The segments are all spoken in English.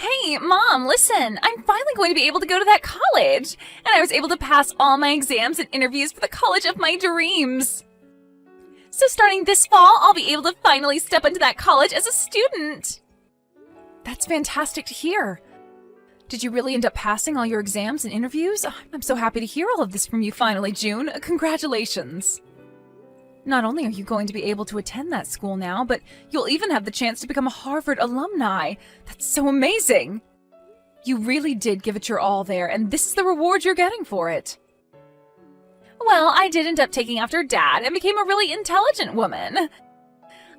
Hey, Mom, listen, I'm finally going to be able to go to that college, and I was able to pass all my exams and interviews for the college of my dreams. So starting this fall, I'll be able to finally step into that college as a student. That's fantastic to hear. Did you really end up passing all your exams and interviews? I'm so happy to hear all of this from you finally, June. Congratulations. Not only are you going to be able to attend that school now, but you'll even have the chance to become a Harvard alumni. That's so amazing. You really did give it your all there, and this is the reward you're getting for it. Well, I did end up taking after Dad and became a really intelligent woman.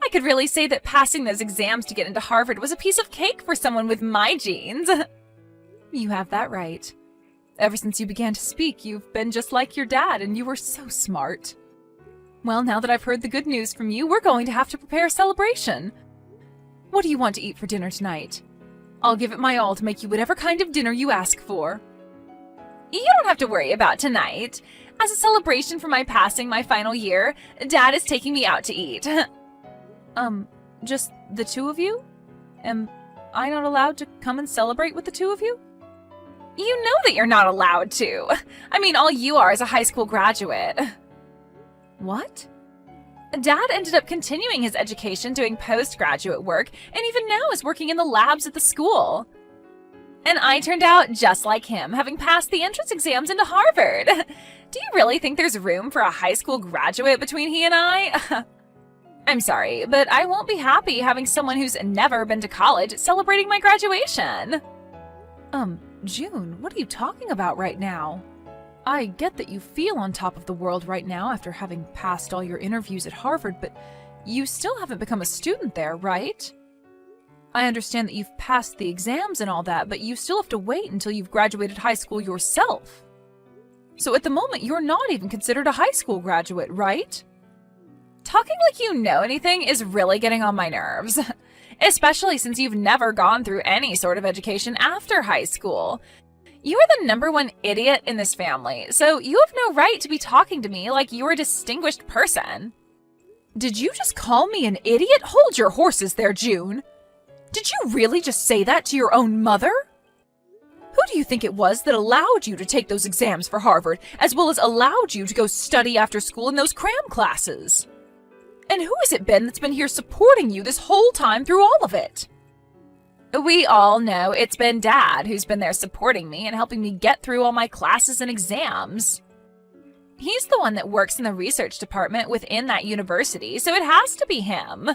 I could really say that passing those exams to get into Harvard was a piece of cake for someone with my genes. You have that right. Ever since you began to speak, you've been just like your dad, and you were so smart. Well, now that I've heard the good news from you, we're going to have to prepare a celebration. What do you want to eat for dinner tonight? I'll give it my all to make you whatever kind of dinner you ask for. You don't have to worry about tonight. As a celebration for my passing my final year, Dad is taking me out to eat. Just the two of you? Am I not allowed to come and celebrate with the two of you? You know that you're not allowed to. I mean, all you are is a high school graduate. What? Dad ended up continuing his education doing postgraduate work and even now is working in the labs at the school. And I turned out just like him, having passed the entrance exams into Harvard. Do you really think there's room for a high school graduate between he and I? I'm sorry, but I won't be happy having someone who's never been to college celebrating my graduation. June, what are you talking about right now? I get that you feel on top of the world right now after having passed all your interviews at Harvard, but you still haven't become a student there, right? I understand that you've passed the exams and all that, but you still have to wait until you've graduated high school yourself. So at the moment, you're not even considered a high school graduate, right? Talking like you know anything is really getting on my nerves, especially since you've never gone through any sort of education after high school. You are the #1 idiot in this family, so you have no right to be talking to me like you're a distinguished person. Did you just call me an idiot? Hold your horses there, June. Did you really just say that to your own mother? Who do you think it was that allowed you to take those exams for Harvard, as well as allowed you to go study after school in those cram classes? And who has it been that's been here supporting you this whole time through all of it? We all know it's been Dad who's been there supporting me and helping me get through all my classes and exams. He's the one that works in the research department within that university, so it has to be him.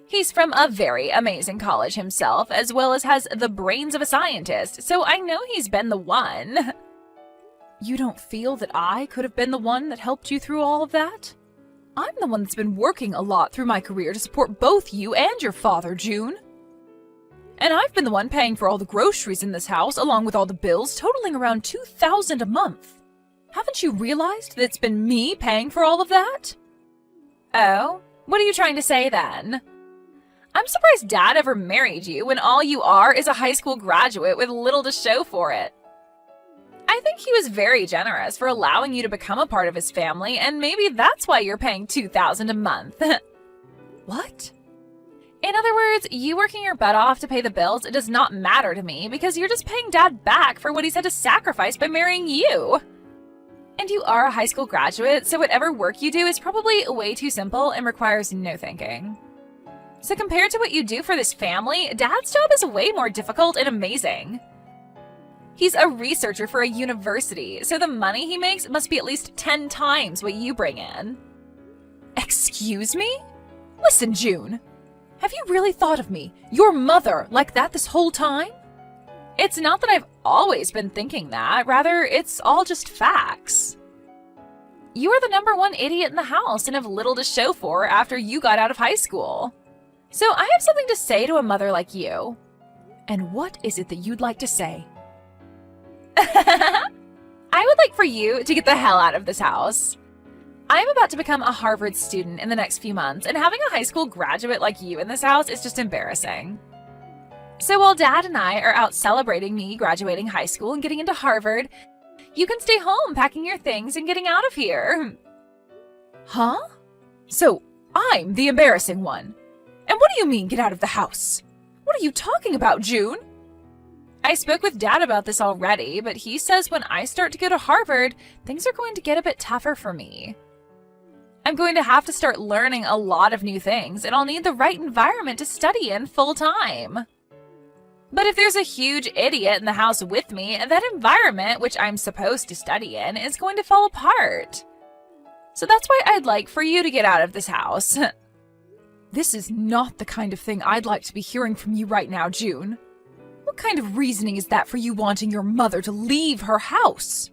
He's from a very amazing college himself, as well as has the brains of a scientist, so I know he's been the one. You don't feel that I could have been the one that helped you through all of that? I'm the one that's been working a lot through my career to support both you and your father, June. And I've been the one paying for all the groceries in this house, along with all the bills, totaling around $2,000 a month. Haven't you realized that it's been me paying for all of that? Oh, what are you trying to say then? I'm surprised Dad ever married you when all you are is a high school graduate with little to show for it. I think he was very generous for allowing you to become a part of his family, and maybe that's why you're paying $2,000 a month. What? In other words, you working your butt off to pay the bills does not matter to me because you're just paying Dad back for what he's had to sacrifice by marrying you. And you are a high school graduate, so whatever work you do is probably way too simple and requires no thinking. So compared to what you do for this family, Dad's job is way more difficult and amazing. He's a researcher for a university, so the money he makes must be at least 10 times what you bring in. Excuse me? Listen, June. Have you really thought of me, your mother, like that this whole time? It's not that I've always been thinking that. Rather, it's all just facts. You are the #1 idiot in the house and have little to show for after you got out of high school. So I have something to say to a mother like you. And what is it that you'd like to say? I would like for you to get the hell out of this house. I'm about to become a Harvard student in the next few months, and having a high school graduate like you in this house is just embarrassing. So while Dad and I are out celebrating me graduating high school and getting into Harvard, you can stay home packing your things and getting out of here. Huh? So I'm the embarrassing one. And what do you mean, get out of the house? What are you talking about, June? I spoke with Dad about this already, but he says when I start to go to Harvard, things are going to get a bit tougher for me. I'm going to have to start learning a lot of new things, and I'll need the right environment to study in full time. But if there's a huge idiot in the house with me, that environment, which I'm supposed to study in, is going to fall apart. So that's why I'd like for you to get out of this house. This is not the kind of thing I'd like to be hearing from you right now, June. What kind of reasoning is that for you wanting your mother to leave her house?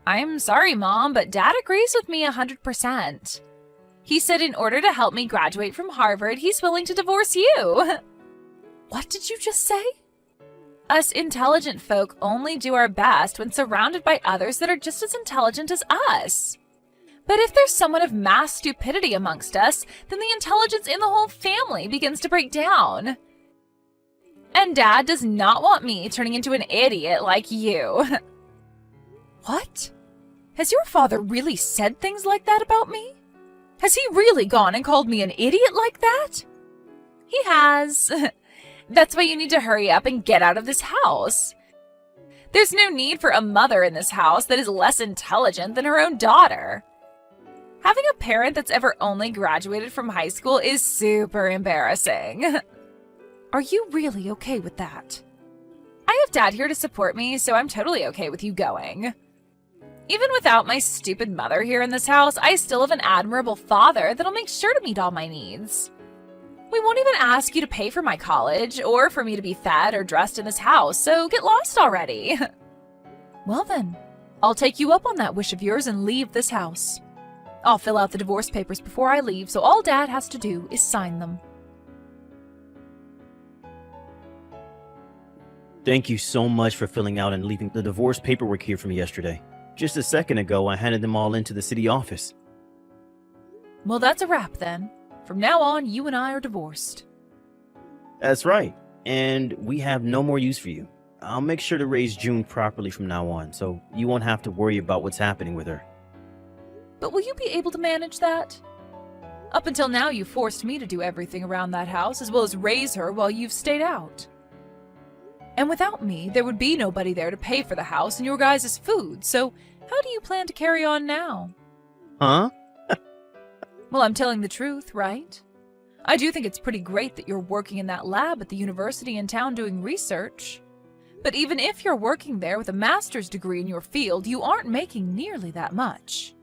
I'm sorry, Mom, but Dad agrees with me 100%. He said in order to help me graduate from Harvard, he's willing to divorce you. What did you just say? Us intelligent folk only do our best when surrounded by others that are just as intelligent as us. But if there's someone of mass stupidity amongst us, then the intelligence in the whole family begins to break down. And Dad does not want me turning into an idiot like you. What? Has your father really said things like that about me? Has he really gone and called me an idiot like that? He has. That's why you need to hurry up and get out of this house. There's no need for a mother in this house that is less intelligent than her own daughter. Having a parent that's ever only graduated from high school is super embarrassing. Are you really okay with that? I have Dad here to support me, so I'm totally okay with you going. Even without my stupid mother here in this house, I still have an admirable father that'll make sure to meet all my needs. We won't even ask you to pay for my college or for me to be fed or dressed in this house, so get lost already. Well then, I'll take you up on that wish of yours and leave this house. I'll fill out the divorce papers before I leave, so all Dad has to do is sign them. Thank you so much for filling out and leaving the divorce paperwork here for me yesterday. Just a second ago, I handed them all into the city office. Well, that's a wrap then. From now on, you and I are divorced. That's right, and we have no more use for you. I'll make sure to raise June properly from now on, so you won't have to worry about what's happening with her. But will you be able to manage that? Up until now, you forced me to do everything around that house, as well as raise her while you've stayed out. And without me, there would be nobody there to pay for the house and your guys' food, so how do you plan to carry on now? Huh? Well, I'm telling the truth, right? I do think it's pretty great that you're working in that lab at the university in town doing research. But even if you're working there with a master's degree in your field, you aren't making nearly that much.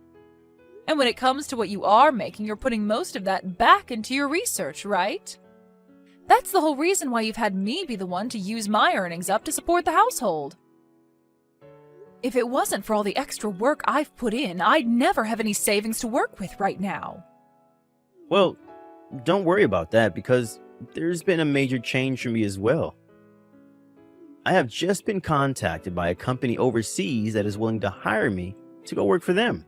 And when it comes to what you are making, you're putting most of that back into your research, right? That's the whole reason why you've had me be the one to use my earnings up to support the household. If it wasn't for all the extra work I've put in, I'd never have any savings to work with right now. Well, don't worry about that because there's been a major change for me as well. I have just been contacted by a company overseas that is willing to hire me to go work for them.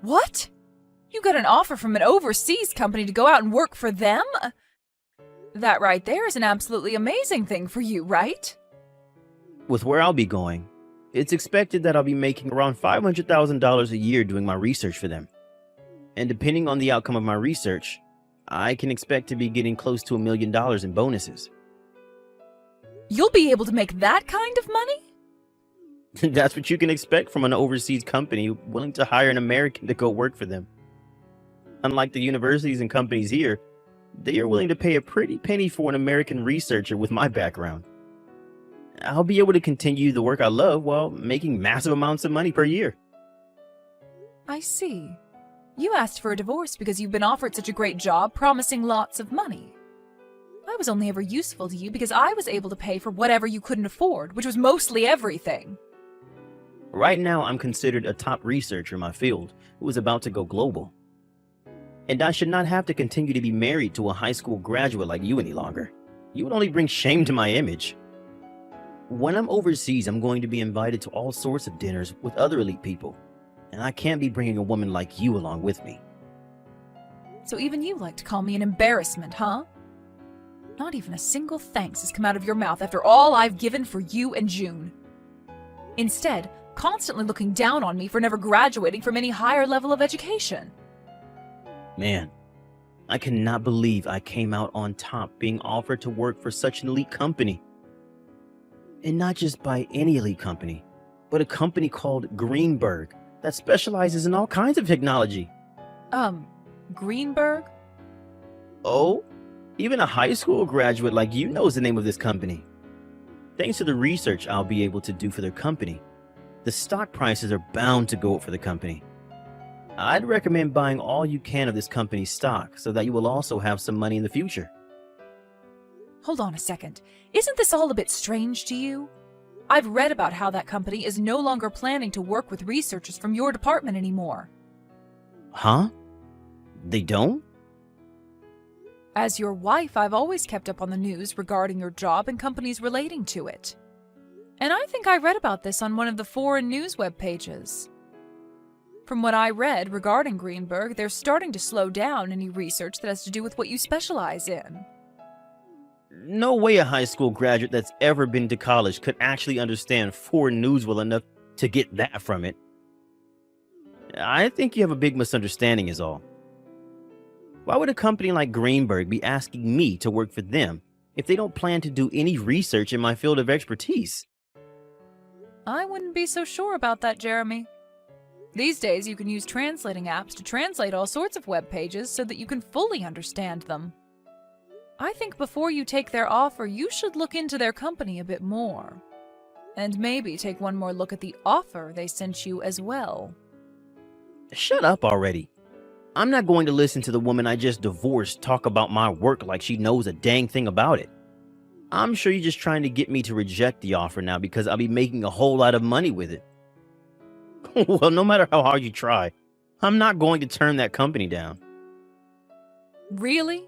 What? You got an offer from an overseas company to go out and work for them? That right there is an absolutely amazing thing for you, right? With where I'll be going, it's expected that I'll be making around $500,000 a year doing my research for them. And depending on the outcome of my research, I can expect to be getting close to $1 million in bonuses. You'll be able to make that kind of money? That's what you can expect from an overseas company willing to hire an American to go work for them. Unlike the universities and companies here, they are willing to pay a pretty penny for an American researcher with my background. I'll be able to continue the work I love while making massive amounts of money per year. I see. You asked for a divorce because you've been offered such a great job promising lots of money. I was only ever useful to you because I was able to pay for whatever you couldn't afford, which was mostly everything. Right now, I'm considered a top researcher in my field who is about to go global. And I should not have to continue to be married to a high school graduate like you any longer. You would only bring shame to my image. When I'm overseas, I'm going to be invited to all sorts of dinners with other elite people. And I can't be bringing a woman like you along with me. So even you like to call me an embarrassment, huh? Not even a single thanks has come out of your mouth after all I've given for you and June. Instead, constantly looking down on me for never graduating from any higher level of education. Man, I cannot believe I came out on top being offered to work for such an elite company. And not just by any elite company, but a company called Greenberg that specializes in all kinds of technology. Greenberg? Oh, even a high school graduate like you knows the name of this company. Thanks to the research I'll be able to do for their company, the stock prices are bound to go up for the company. I'd recommend buying all you can of this company's stock so that you will also have some money in the future. Hold on a second. Isn't this all a bit strange to you? I've read about how that company is no longer planning to work with researchers from your department anymore. Huh? They don't? As your wife, I've always kept up on the news regarding your job and companies relating to it. And I think I read about this on one of the foreign news web pages. From what I read regarding Greenberg, they're starting to slow down any research that has to do with what you specialize in. No way a high school graduate that's ever been to college could actually understand foreign news well enough to get that from it. I think you have a big misunderstanding is all. Why would a company like Greenberg be asking me to work for them if they don't plan to do any research in my field of expertise? I wouldn't be so sure about that, Jeremy. These days, you can use translating apps to translate all sorts of web pages so that you can fully understand them. I think before you take their offer, you should look into their company a bit more. And maybe take one more look at the offer they sent you as well. Shut up already. I'm not going to listen to the woman I just divorced talk about my work like she knows a dang thing about it. I'm sure you're just trying to get me to reject the offer now because I'll be making a whole lot of money with it. Well, no matter how hard you try, I'm not going to turn that company down. Really?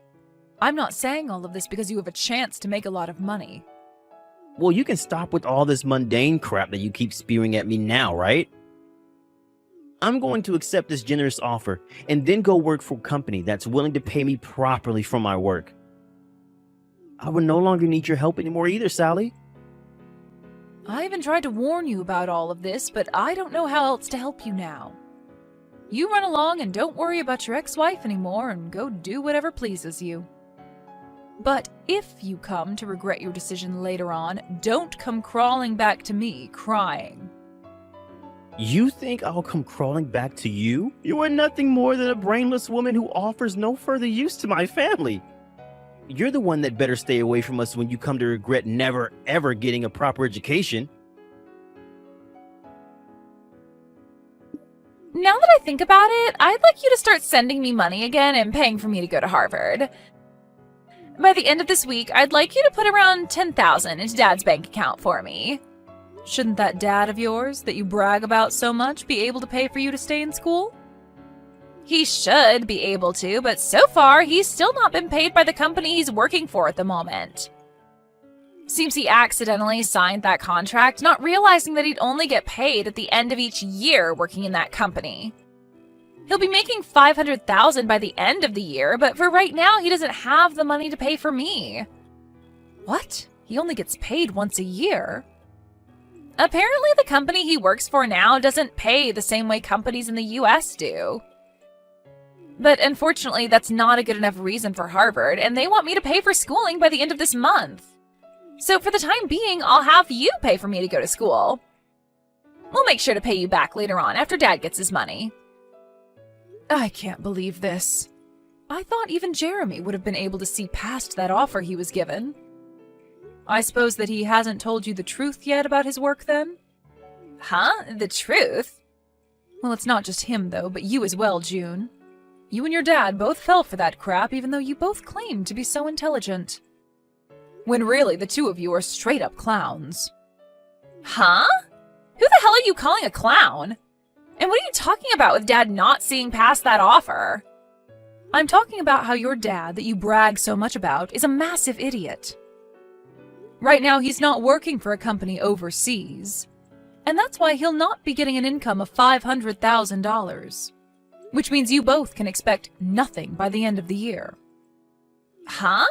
I'm not saying all of this because you have a chance to make a lot of money. Well, you can stop with all this mundane crap that you keep spewing at me now, right? I'm going to accept this generous offer and then go work for a company that's willing to pay me properly for my work. I will no longer need your help anymore either, Sally. I even tried to warn you about all of this, but I don't know how else to help you now. You run along and don't worry about your ex-wife anymore and go do whatever pleases you. But if you come to regret your decision later on, don't come crawling back to me crying. You think I'll come crawling back to you? You are nothing more than a brainless woman who offers no further use to my family. You're the one that better stay away from us when you come to regret never ever getting a proper education. Now that I think about it, I'd like you to start sending me money again and paying for me to go to Harvard. By the end of this week, I'd like you to put around $10,000 into Dad's bank account for me. Shouldn't that dad of yours that you brag about so much be able to pay for you to stay in school? He should be able to, but so far, he's still not been paid by the company he's working for at the moment. Seems he accidentally signed that contract, not realizing that he'd only get paid at the end of each year working in that company. He'll be making $500,000 by the end of the year, but for right now, he doesn't have the money to pay for me. What? He only gets paid once a year? Apparently, the company he works for now doesn't pay the same way companies in the US do. But unfortunately, that's not a good enough reason for Harvard, and they want me to pay for schooling by the end of this month. So for the time being, I'll have you pay for me to go to school. We'll make sure to pay you back later on after Dad gets his money. I can't believe this. I thought even Jeremy would have been able to see past that offer he was given. I suppose that he hasn't told you the truth yet about his work then? Huh? The truth? Well, it's not just him though, but you as well, June. You and your dad both fell for that crap even though you both claimed to be so intelligent. When really the two of you are straight up clowns. Huh? Who the hell are you calling a clown? And what are you talking about with Dad not seeing past that offer? I'm talking about how your dad that you brag so much about is a massive idiot. Right now he's not working for a company overseas. And that's why he'll not be getting an income of $500,000. Which means you both can expect nothing by the end of the year. Huh?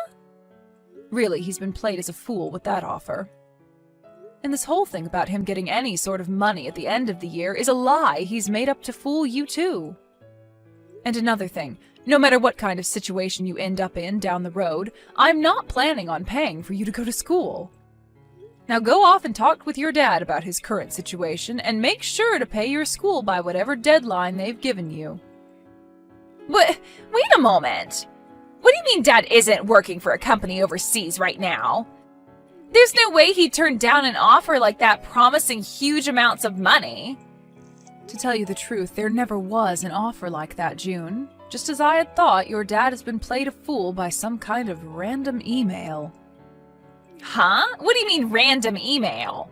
Really, he's been played as a fool with that offer. And this whole thing about him getting any sort of money at the end of the year is a lie he's made up to fool you too. And another thing, no matter what kind of situation you end up in down the road, I'm not planning on paying for you to go to school. Now go off and talk with your dad about his current situation, and make sure to pay your school by whatever deadline they've given you. Wait a moment! What do you mean Dad isn't working for a company overseas right now? There's no way he'd turn down an offer like that promising huge amounts of money. To tell you the truth, there never was an offer like that, June. Just as I had thought, your dad has been played a fool by some kind of random email. Huh? What do you mean random email?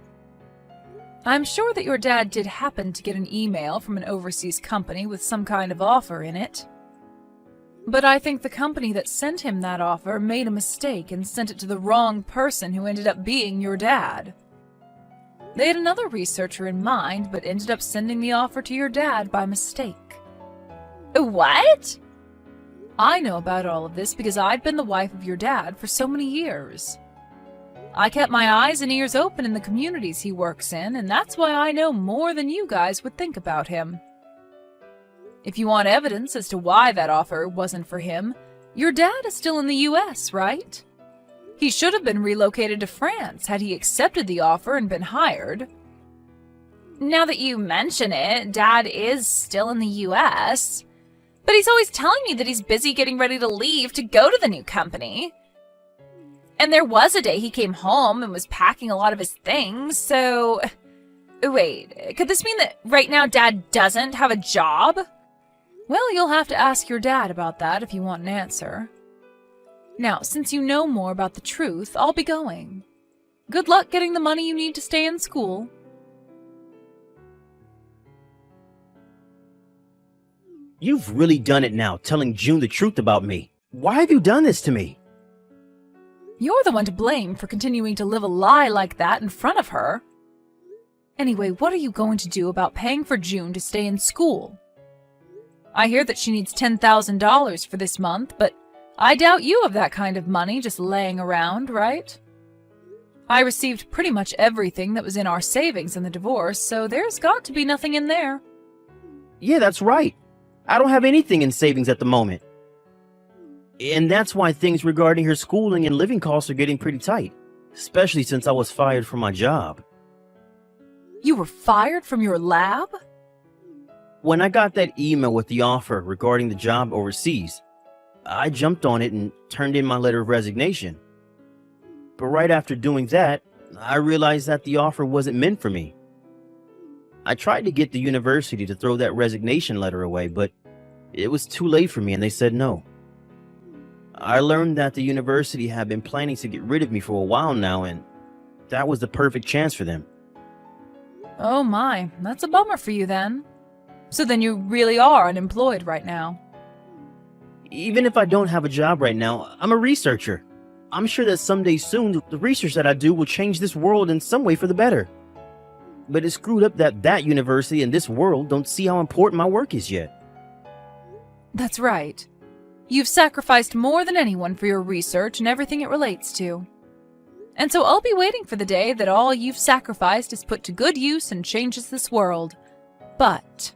I'm sure that your dad did happen to get an email from an overseas company with some kind of offer in it. But I think the company that sent him that offer made a mistake and sent it to the wrong person who ended up being your dad. They had another researcher in mind, but ended up sending the offer to your dad by mistake. What? I know about all of this because I'd been the wife of your dad for so many years. I kept my eyes and ears open in the communities he works in, and that's why I know more than you guys would think about him. If you want evidence as to why that offer wasn't for him, your dad is still in the US, right? He should have been relocated to France had he accepted the offer and been hired. Now that you mention it, Dad is still in the US, but he's always telling me that he's busy getting ready to leave to go to the new company. And there was a day he came home and was packing a lot of his things, so... Wait, could this mean that right now Dad doesn't have a job? Well, you'll have to ask your dad about that if you want an answer. Now, since you know more about the truth, I'll be going. Good luck getting the money you need to stay in school. You've really done it now, telling June the truth about me. Why have you done this to me? You're the one to blame for continuing to live a lie like that in front of her. Anyway, what are you going to do about paying for June to stay in school? I hear that she needs $10,000 for this month, but I doubt you have that kind of money just laying around, right? I received pretty much everything that was in our savings in the divorce, so there's got to be nothing in there. Yeah, that's right. I don't have anything in savings at the moment. And that's why things regarding her schooling and living costs are getting pretty tight, especially since I was fired from my job. You were fired from your lab? When I got that email with the offer regarding the job overseas, I jumped on it and turned in my letter of resignation. But right after doing that, I realized that the offer wasn't meant for me. I tried to get the university to throw that resignation letter away, but it was too late for me and they said no. I learned that the university had been planning to get rid of me for a while now, and that was the perfect chance for them. Oh my, that's a bummer for you then. So then you really are unemployed right now. Even if I don't have a job right now, I'm a researcher. I'm sure that someday soon the research that I do will change this world in some way for the better. But it's screwed up that that university and this world don't see how important my work is yet. That's right. You've sacrificed more than anyone for your research and everything it relates to. And so I'll be waiting for the day that all you've sacrificed is put to good use and changes this world. But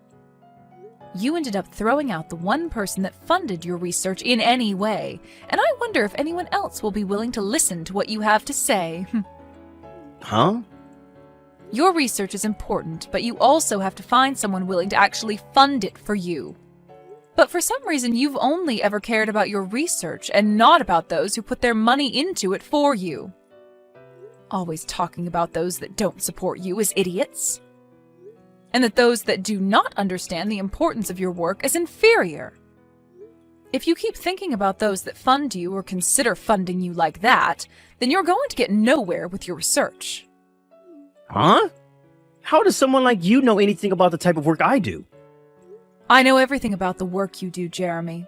you ended up throwing out the one person that funded your research in any way, and I wonder if anyone else will be willing to listen to what you have to say. Huh? Your research is important, but you also have to find someone willing to actually fund it for you. But for some reason, you've only ever cared about your research and not about those who put their money into it for you. Always talking about those that don't support you as idiots. And that those that do not understand the importance of your work as inferior. If you keep thinking about those that fund you or consider funding you like that, then you're going to get nowhere with your research. Huh? How does someone like you know anything about the type of work I do? I know everything about the work you do, Jeremy.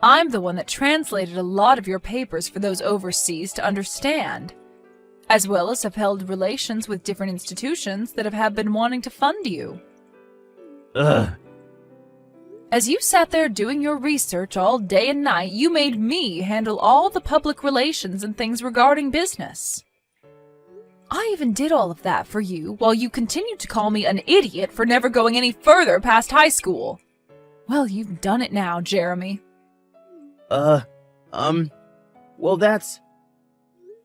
I'm the one that translated a lot of your papers for those overseas to understand, as well as have held relations with different institutions that have been wanting to fund you. Ugh. As you sat there doing your research all day and night, you made me handle all the public relations and things regarding business. I even did all of that for you, while you continued to call me an idiot for never going any further past high school. Well, you've done it now, Jeremy. Well, that's...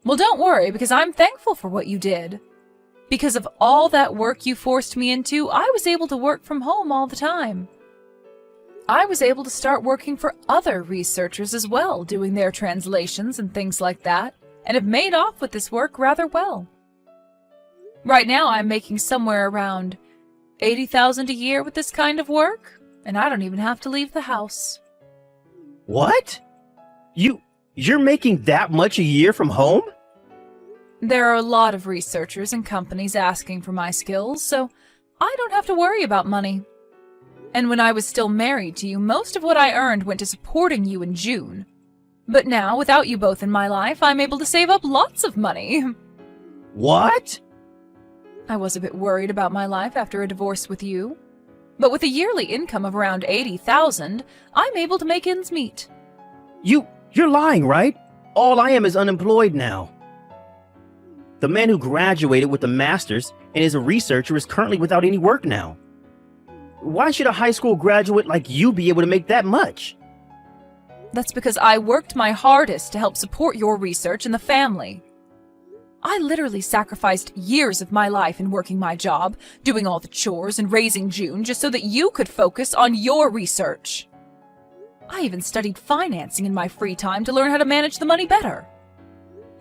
Well, don't worry, because I'm thankful for what you did. Because of all that work you forced me into, I was able to work from home all the time. I was able to start working for other researchers as well, doing their translations and things like that, and have made off with this work rather well. Right now, I'm making somewhere around $80,000 a year with this kind of work, and I don't even have to leave the house. What? You're making that much a year from home? There are a lot of researchers and companies asking for my skills, so I don't have to worry about money. And when I was still married to you, most of what I earned went to supporting you and June. But now, without you both in my life, I'm able to save up lots of money. What? I was a bit worried about my life after a divorce with you. But with a yearly income of around $80,000, I'm able to make ends meet. You're lying, right? All I am is unemployed now. The man who graduated with a master's and is a researcher is currently without any work now. Why should a high school graduate like you be able to make that much? That's because I worked my hardest to help support your research and the family. I literally sacrificed years of my life in working my job, doing all the chores and raising June just so that you could focus on your research. I even studied financing in my free time to learn how to manage the money better.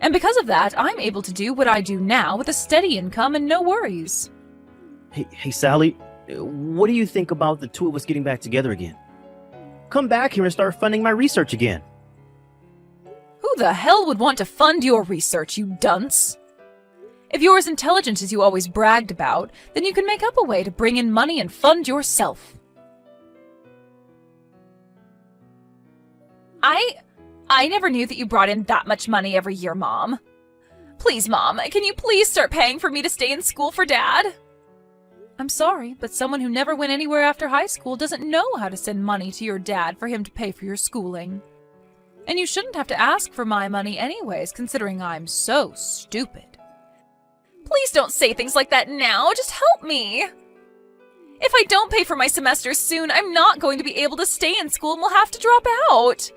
And because of that, I'm able to do what I do now with a steady income and no worries. Hey, Sally, what do you think about the two of us getting back together again? Come back here and start funding my research again. Who the hell would want to fund your research, you dunce? If you're as intelligent as you always bragged about, then you can make up a way to bring in money and fund yourself. I never knew that you brought in that much money every year, Mom. Please, Mom, can you please start paying for me to stay in school for Dad? I'm sorry, but someone who never went anywhere after high school doesn't know how to send money to your dad for him to pay for your schooling. And you shouldn't have to ask for my money anyways, considering I'm so stupid. Please don't say things like that now, just help me. If I don't pay for my semesters soon, I'm not going to be able to stay in school and will have to drop out.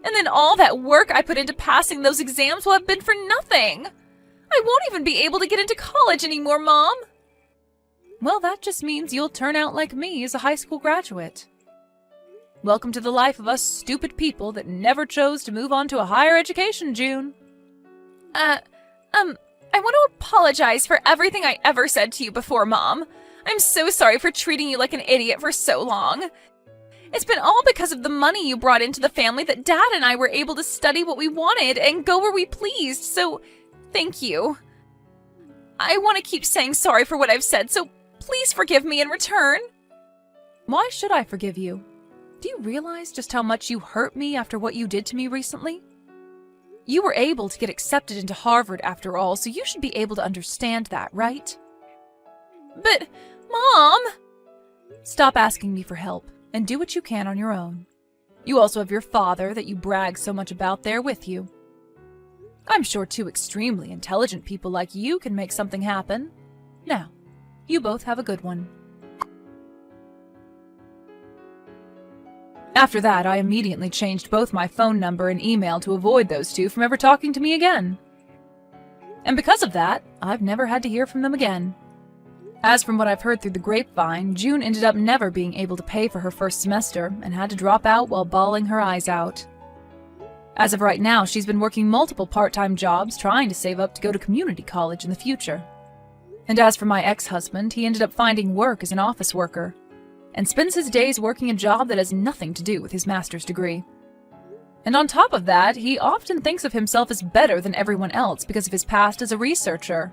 And then all that work I put into passing those exams will have been for nothing. I won't even be able to get into college anymore, Mom. Well, that just means you'll turn out like me as a high school graduate. Welcome to the life of us stupid people that never chose to move on to a higher education, June. I want to apologize for everything I ever said to you before, Mom. I'm so sorry for treating you like an idiot for so long. It's been all because of the money you brought into the family that Dad and I were able to study what we wanted and go where we pleased, so thank you. I want to keep saying sorry for what I've said, so please forgive me in return. Why should I forgive you? Do you realize just how much you hurt me after what you did to me recently? You were able to get accepted into Harvard after all, so you should be able to understand that, right? But, Mom! Stop asking me for help, and do what you can on your own. You also have your father that you brag so much about there with you. I'm sure two extremely intelligent people like you can make something happen. Now, you both have a good one. After that, I immediately changed both my phone number and email to avoid those two from ever talking to me again. And because of that, I've never had to hear from them again. As from what I've heard through the grapevine, June ended up never being able to pay for her first semester and had to drop out while bawling her eyes out. As of right now, she's been working multiple part-time jobs trying to save up to go to community college in the future. And as for my ex-husband, he ended up finding work as an office worker and spends his days working a job that has nothing to do with his master's degree. And on top of that, he often thinks of himself as better than everyone else because of his past as a researcher.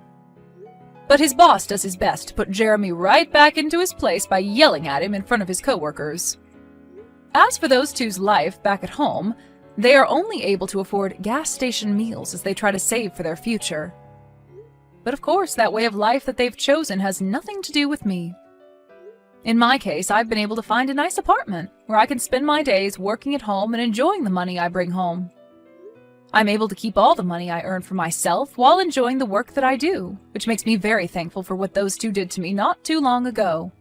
But his boss does his best to put Jeremy right back into his place by yelling at him in front of his coworkers. As for those two's life back at home, they are only able to afford gas station meals as they try to save for their future. But of course, that way of life that they've chosen has nothing to do with me. In my case, I've been able to find a nice apartment where I can spend my days working at home and enjoying the money I bring home. I'm able to keep all the money I earn for myself while enjoying the work that I do, which makes me very thankful for what those two did to me not too long ago.